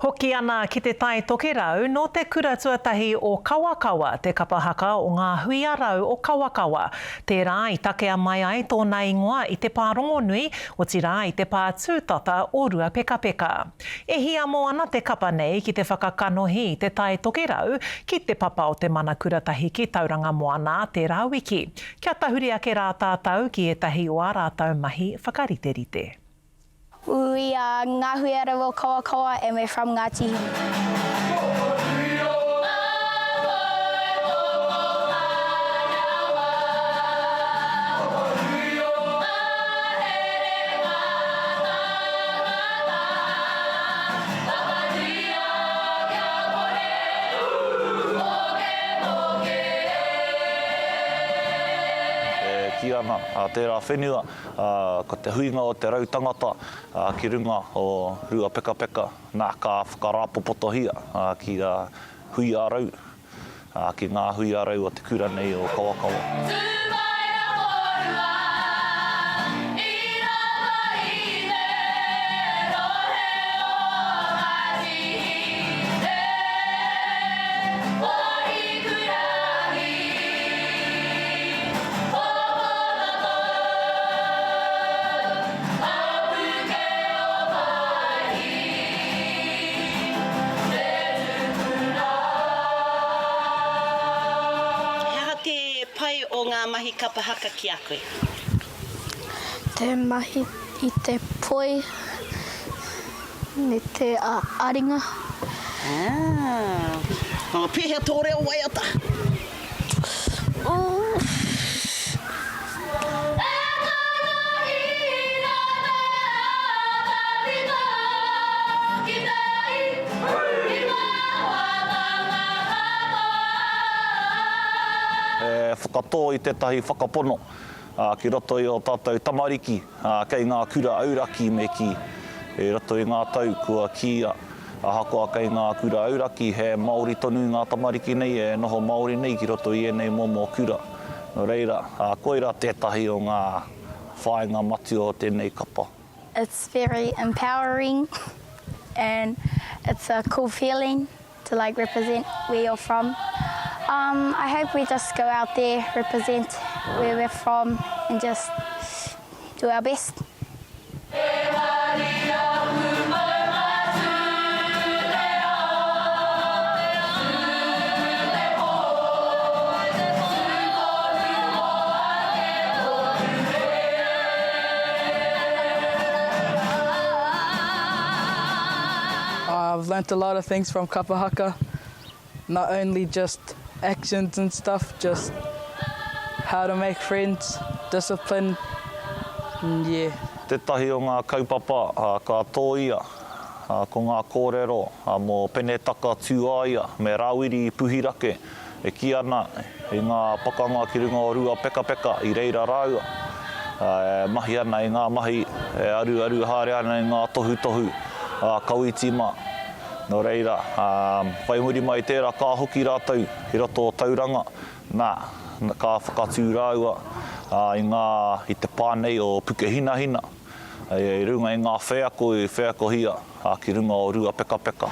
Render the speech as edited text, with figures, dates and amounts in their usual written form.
Hoki ana ki te Tai Tokerau no te kura tuatahi o Kawakawa, te kapahaka o Ngā Huiarau o Kawakawa. Tērā i takea mai ai tōna ingoa i te pārongo nui, o tira i te pā tūtata o rua peka peka. E hia mo ana te kapa nei ki te whakakanohi i te Tai Tokerau ki te papa o Te Mana Kuratahi ki tauranga moana tērā wiki. Kia tahuri ake rā tātou ki etahi o ā rātou mahi whakariterite. We are Ngā Huiarau o Kawakawa and we're from Ngāti Hine. Ki ana, tērā whenua, ko te huinga o te rautangata ki runga o rua peka peka, nā ka whakarāpopotohia ki Huiarau, ki Ngā Huiarau o te kura nei o Kawakawa. Pai o ngā mahi kapahaka ki a koe? Te mahi I te poi, me te aringa. Pēhea tō reo waiata. Whakatō I tētahi whakapono ki roto I o tātou tamariki kei ngā kura auraki me ki e roto I ngā tau kua kia ahakoa kei ngā kura auraki he Māori tonu ngā tamariki nei e noho Māori nei ki roto I enei momo kura. No reira, koira tētahi o ngā whāinga mati o tēnei kapa. It's very empowering and it's a cool feeling to represent where you're from. I hope we just go out there, represent where we're from and just do our best. I've learnt a lot of things from kapahaka, not only just actions and stuff, just how to make friends, discipline, and yeah. Tētahi o ngā kaupapa ka tōia ko ngā kōrero mō penetaka tūāia me rāwiri I puhirake e ki ana I ngā pakanga ki runga o rua peka peka I reira rāua. Mahi ana I ngā mahi e aru hāre ana I ngā tohu tohu kauitima. No reira, whai muri mai tērā ka hoki rātou I roto o tauranga, nā ka whakatū rāua I te pānei o Puke hina hina, I runga I ngā wheako hia ki runga o rua peka peka.